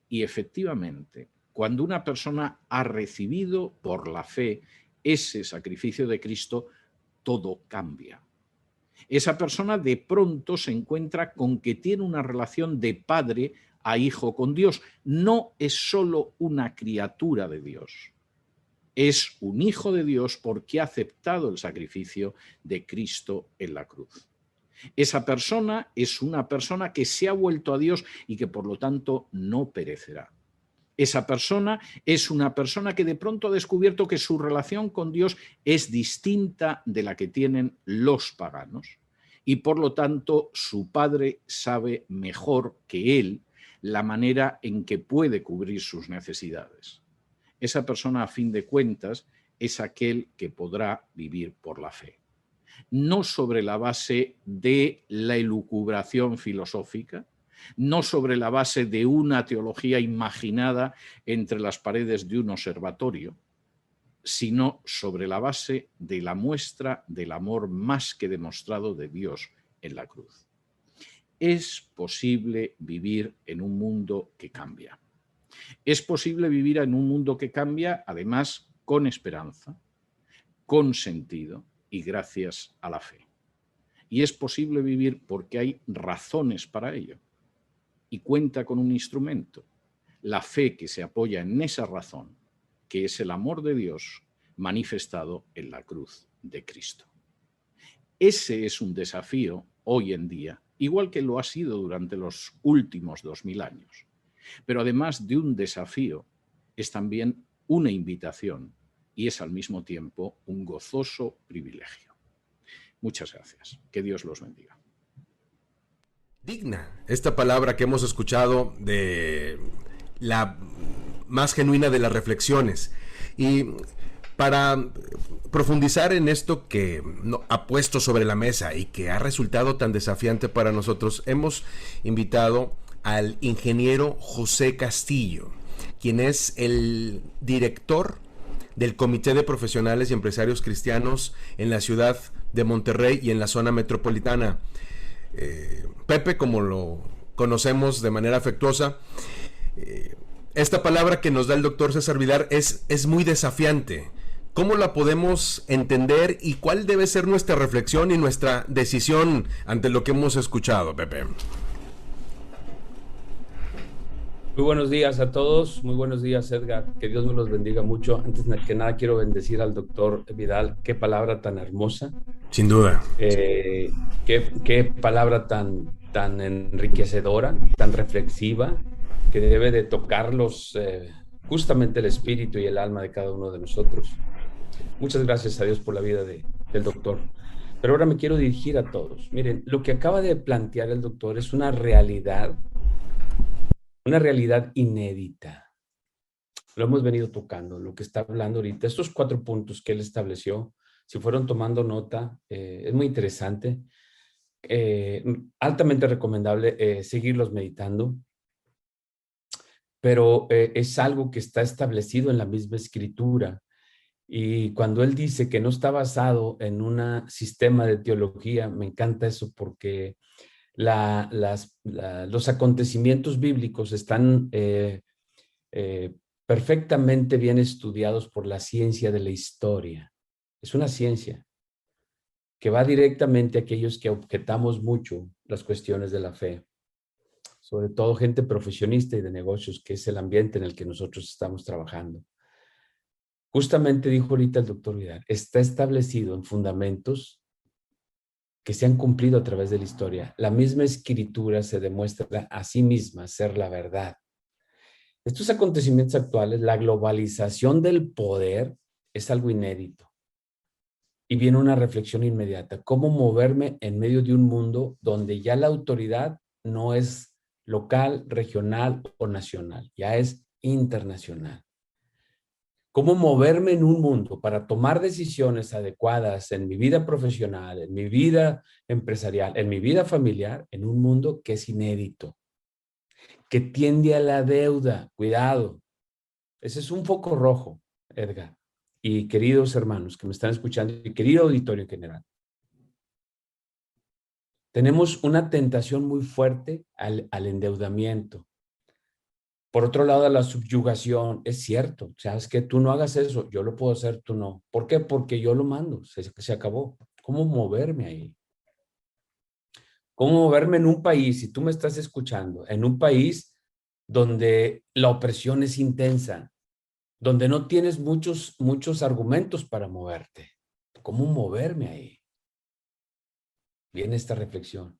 Y efectivamente, cuando una persona ha recibido por la fe ese sacrificio de Cristo, todo cambia. Esa persona de pronto se encuentra con que tiene una relación de padre a hijo con Dios. No es solo una criatura de Dios, es un hijo de Dios porque ha aceptado el sacrificio de Cristo en la cruz. Esa persona es una persona que se ha vuelto a Dios y que por lo tanto no perecerá. Esa persona es una persona que de pronto ha descubierto que su relación con Dios es distinta de la que tienen los paganos y por lo tanto su padre sabe mejor que él la manera en que puede cubrir sus necesidades. Esa persona, a fin de cuentas, es aquel que podrá vivir por la fe. No sobre la base de la elucubración filosófica, no sobre la base de una teología imaginada entre las paredes de un observatorio, sino sobre la base de la muestra del amor más que demostrado de Dios en la cruz. Es posible vivir en un mundo que cambia. Es posible vivir en un mundo que cambia, además, con esperanza, con sentido y gracias a la fe. Y es posible vivir porque hay razones para ello. Y cuenta con un instrumento, la fe que se apoya en esa razón, que es el amor de Dios, manifestado en la cruz de Cristo. Ese es un desafío hoy en día, igual que lo ha sido durante los últimos 2000 años. Pero además de un desafío, es también una invitación y es al mismo tiempo un gozoso privilegio. Muchas gracias. Que Dios los bendiga. Digna, esta palabra que hemos escuchado de la más genuina de las reflexiones. Y para profundizar en esto que ha puesto sobre la mesa y que ha resultado tan desafiante para nosotros, hemos invitado al ingeniero José Castillo, quien es el director del Comité de Profesionales y Empresarios Cristianos en la ciudad de Monterrey y en la zona metropolitana. Pepe, como lo conocemos de manera afectuosa, esta palabra que nos da el doctor César Vidal es muy desafiante. ¿Cómo la podemos entender y cuál debe ser nuestra reflexión y nuestra decisión ante lo que hemos escuchado, Pepe? Muy buenos días a todos, muy buenos días, Edgar, que Dios me los bendiga mucho. Antes que nada quiero bendecir al doctor Vidal, qué palabra tan hermosa. Sin duda. Qué palabra tan enriquecedora, tan reflexiva, que debe de tocarlos justamente el espíritu y el alma de cada uno de nosotros. Muchas gracias a Dios por la vida del doctor. Pero ahora me quiero dirigir a todos. Miren, lo que acaba de plantear el doctor es una realidad inédita. Lo hemos venido tocando, lo que está hablando ahorita. Estos 4 puntos que él estableció, si fueron tomando nota, es muy interesante. Altamente recomendable seguirlos meditando. Pero es algo que está establecido en la misma escritura. Y cuando él dice que no está basado en un sistema de teología, me encanta eso porque los acontecimientos bíblicos están perfectamente bien estudiados por la ciencia de la historia. Es una ciencia que va directamente a aquellos que objetamos mucho las cuestiones de la fe, sobre todo gente profesionista y de negocios, que es el ambiente en el que nosotros estamos trabajando. Justamente dijo ahorita el doctor Vidal, está establecido en fundamentos que se han cumplido a través de la historia. La misma escritura se demuestra a sí misma ser la verdad. Estos acontecimientos actuales, la globalización del poder, es algo inédito. Y viene una reflexión inmediata. ¿Cómo moverme en medio de un mundo donde ya la autoridad no es local, regional o nacional, ya es internacional? ¿Cómo moverme en un mundo para tomar decisiones adecuadas en mi vida profesional, en mi vida empresarial, en mi vida familiar, en un mundo que es inédito, que tiende a la deuda? Cuidado. Ese es un foco rojo, Edgar. Y queridos hermanos que me están escuchando y querido auditorio en general, tenemos una tentación muy fuerte al endeudamiento. Por otro lado, la subyugación, es cierto, sabes que tú no hagas eso, yo lo puedo hacer, tú no. ¿Por qué? Porque yo lo mando, se acabó. ¿Cómo moverme ahí? ¿Cómo moverme en un país, si tú me estás escuchando, en un país donde la opresión es intensa, donde no tienes muchos argumentos para moverte? ¿Cómo moverme ahí? Viene esta reflexión.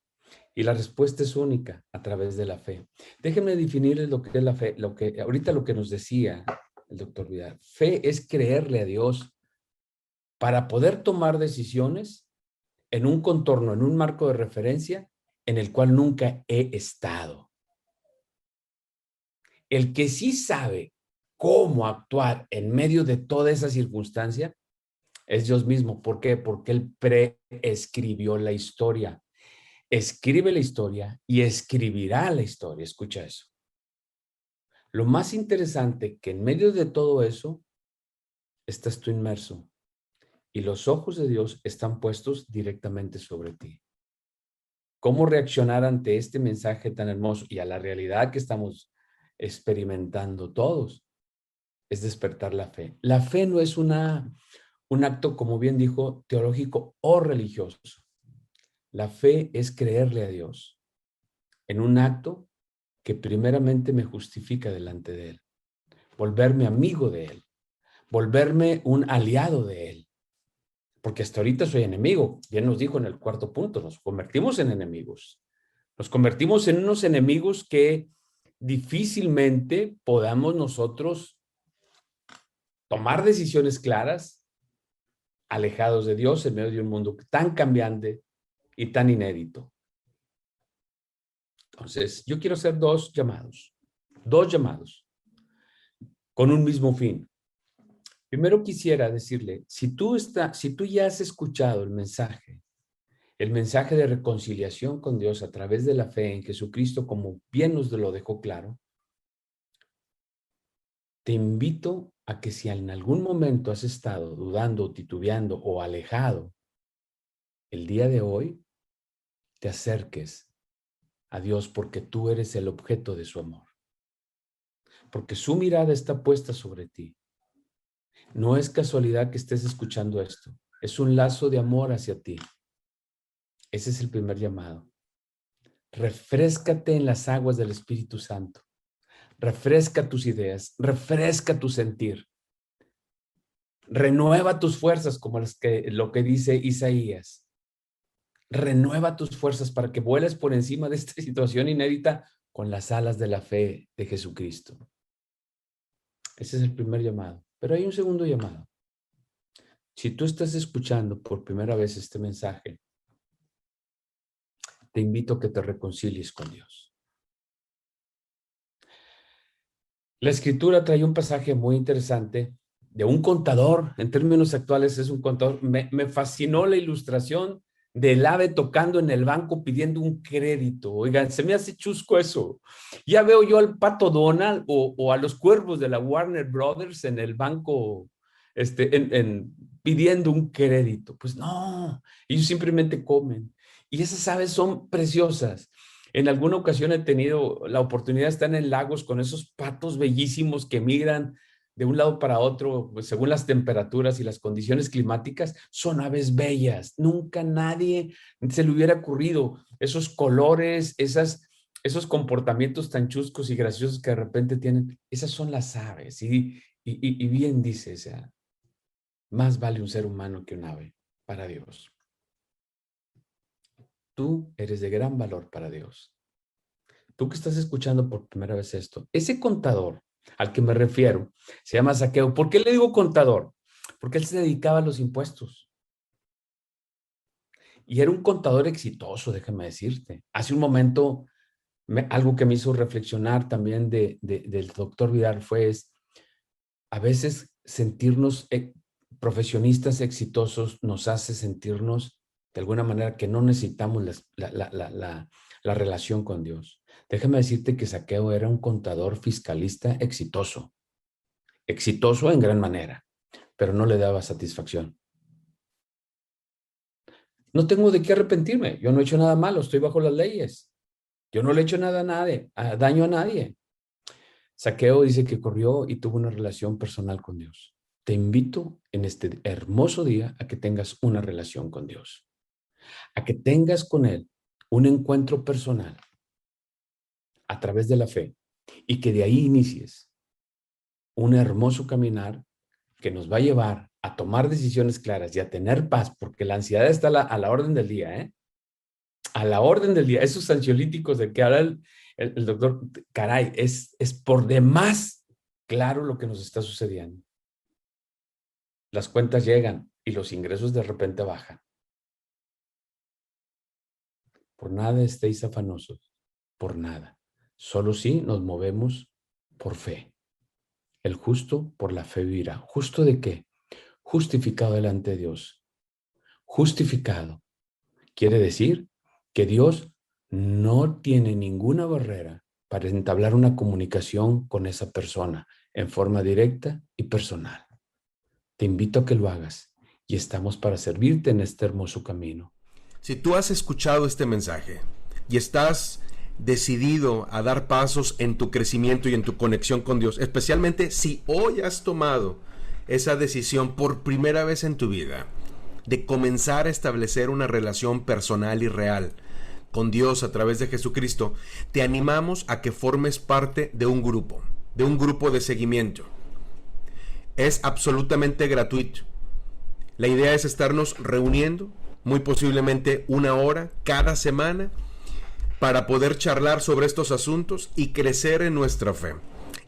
Y la respuesta es única, a través de la fe. Déjenme definirles lo que es la fe, ahorita lo que nos decía el doctor Vidal. Fe es creerle a Dios para poder tomar decisiones en un contorno, en un marco de referencia en el cual nunca he estado. El que sí sabe cómo actuar en medio de toda esa circunstancia es Dios mismo. ¿Por qué? Porque Él preescribió la historia. Escribe la historia y escribirá la historia. Escucha eso. Lo más interesante que en medio de todo eso estás tú inmerso y los ojos de Dios están puestos directamente sobre ti. ¿Cómo reaccionar ante este mensaje tan hermoso y a la realidad que estamos experimentando todos? Es despertar la fe. La fe no es un acto, como bien dijo, teológico o religioso. La fe es creerle a Dios en un acto que primeramente me justifica delante de Él, volverme amigo de Él, volverme un aliado de Él. Porque hasta ahorita soy enemigo. Ya nos dijo en el cuarto punto, nos convertimos en enemigos. Nos convertimos en unos enemigos que difícilmente podamos nosotros tomar decisiones claras, alejados de Dios en medio de un mundo tan cambiante y tan inédito. Entonces, yo quiero hacer dos llamados con un mismo fin. Primero quisiera decirle, si tú ya has escuchado el mensaje de reconciliación con Dios a través de la fe en Jesucristo, como bien nos lo dejó claro, te invito a que si en algún momento has estado dudando, titubeando o alejado, el día de hoy te acerques a Dios porque tú eres el objeto de su amor. Porque su mirada está puesta sobre ti. No es casualidad que estés escuchando esto. Es un lazo de amor hacia ti. Ese es el primer llamado. Refréscate en las aguas del Espíritu Santo. Refresca tus ideas. Refresca tu sentir. Renueva tus fuerzas, como lo que dice Isaías. Renueva tus fuerzas para que vueles por encima de esta situación inédita con las alas de la fe de Jesucristo. Ese es el primer llamado. Pero hay un segundo llamado. Si tú estás escuchando por primera vez este mensaje, te invito a que te reconcilies con Dios. La Escritura trae un pasaje muy interesante de un contador. En términos actuales es un contador. Me fascinó la ilustración del ave tocando en el banco pidiendo un crédito. Oigan, se me hace chusco eso. Ya veo yo al Pato Donald o a los cuervos de la Warner Brothers en el banco pidiendo un crédito. Pues no, ellos simplemente comen. Y esas aves son preciosas. En alguna ocasión he tenido la oportunidad de estar en lagos con esos patos bellísimos que migran de un lado para otro, pues, según las temperaturas y las condiciones climáticas. Son aves bellas. Nunca nadie se le hubiera ocurrido esos colores, esos comportamientos tan chuscos y graciosos que de repente tienen. Esas son las aves. Y bien dice, o sea, más vale un ser humano que un ave para Dios. Tú eres de gran valor para Dios. Tú que estás escuchando por primera vez esto, ese contador al que me refiero se llama Zaqueo. ¿Por qué le digo contador? Porque él se dedicaba a los impuestos. Y era un contador exitoso, déjame decirte. Hace un momento, algo que me hizo reflexionar también del doctor Vidal fue a veces sentirnos profesionistas exitosos nos hace sentirnos de alguna manera que no necesitamos la relación con Dios. Déjame decirte que Zaqueo era un contador fiscalista exitoso. Exitoso en gran manera, pero no le daba satisfacción. No tengo de qué arrepentirme. Yo no he hecho nada malo, estoy bajo las leyes. Yo no le he hecho nada a nadie, daño a nadie. Zaqueo dice que corrió y tuvo una relación personal con Dios. Te invito en este hermoso día a que tengas una relación con Dios. A que tengas con Él un encuentro personal a través de la fe y que de ahí inicies un hermoso caminar que nos va a llevar a tomar decisiones claras y a tener paz, porque la ansiedad está a la orden del día, ¿eh? A la orden del día. Esos ansiolíticos de que habla el doctor, caray, es por demás claro lo que nos está sucediendo. Las cuentas llegan y los ingresos de repente bajan. Por nada estéis afanosos, por nada. Solo si nos movemos por fe. El justo por la fe vivirá. ¿Justo de qué? Justificado delante de Dios. Justificado. Quiere decir que Dios no tiene ninguna barrera para entablar una comunicación con esa persona en forma directa y personal. Te invito a que lo hagas y estamos para servirte en este hermoso camino. Si tú has escuchado este mensaje y estás decidido a dar pasos en tu crecimiento y en tu conexión con Dios, especialmente si hoy has tomado esa decisión por primera vez en tu vida de comenzar a establecer una relación personal y real con Dios a través de Jesucristo, te animamos a que formes parte de un grupo de seguimiento. Es absolutamente gratuito. La idea es estarnos reuniendo, muy posiblemente 1 hora cada semana, para poder charlar sobre estos asuntos y crecer en nuestra fe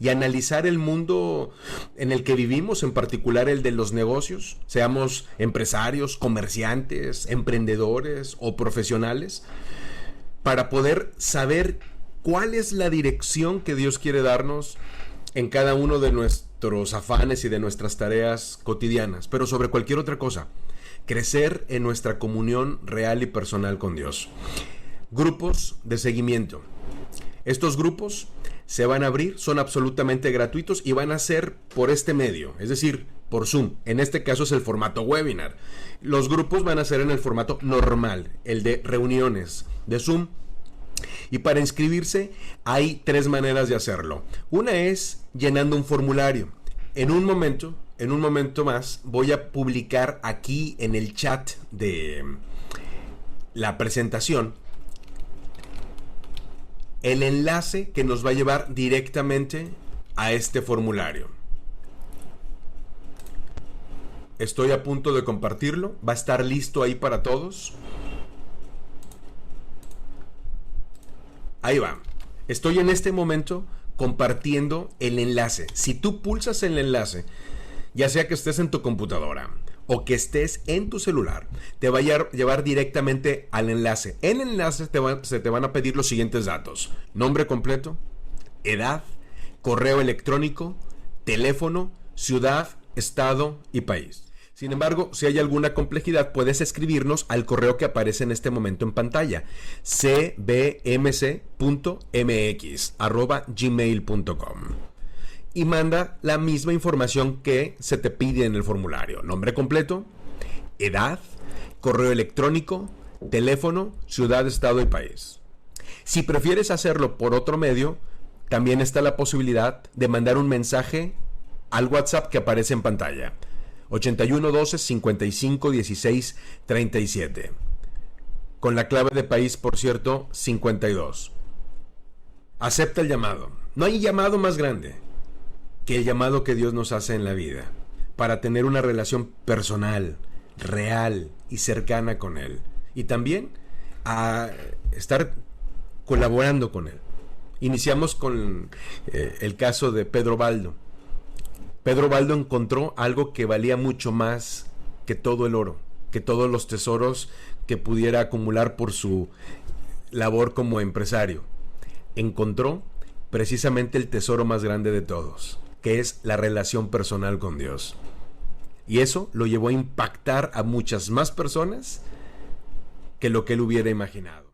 y analizar el mundo en el que vivimos, en particular el de los negocios, seamos empresarios, comerciantes, emprendedores o profesionales, para poder saber cuál es la dirección que Dios quiere darnos en cada uno de nuestros afanes y de nuestras tareas cotidianas, pero sobre cualquier otra cosa, crecer en nuestra comunión real y personal con Dios. Grupos de seguimiento. Estos grupos se van a abrir, son absolutamente gratuitos y van a ser por este medio, es decir, por Zoom. En este caso es el formato webinar. Los grupos van a ser en el formato normal, el de reuniones de Zoom. Y para inscribirse hay 3 maneras de hacerlo. Una es llenando un formulario. En un momento más voy a publicar aquí en el chat de la presentación el enlace que nos va a llevar directamente a este formulario. Estoy a punto de compartirlo. Va a estar listo ahí para todos. Ahí va. Estoy en este momento compartiendo el enlace. Si tú pulsas el enlace, ya sea que estés en tu computadora o que estés en tu celular, te va a llevar directamente al enlace. En el enlace se te van a pedir los siguientes datos: nombre completo, edad, correo electrónico, teléfono, ciudad, estado y país. Sin embargo, si hay alguna complejidad, puedes escribirnos al correo que aparece en este momento en pantalla: cbmc.mx@gmail.com, y manda la misma información que se te pide en el formulario: nombre completo, edad, correo electrónico, teléfono, ciudad, estado y país. Si prefieres hacerlo por otro medio, también está la posibilidad de mandar un mensaje al WhatsApp que aparece en pantalla: 81 12 55 16 37, con la clave de país, por cierto, 52. Acepta el llamado. No hay llamado más grande que el llamado que Dios nos hace en la vida, para tener una relación personal, real y cercana con Él, y también a estar colaborando con Él. Iniciamos con el caso de Pedro Baldo. Pedro Baldo encontró algo que valía mucho más que todo el oro, que todos los tesoros que pudiera acumular por su labor como empresario. Encontró precisamente el tesoro más grande de todos, que es la relación personal con Dios. Y eso lo llevó a impactar a muchas más personas que lo que él hubiera imaginado.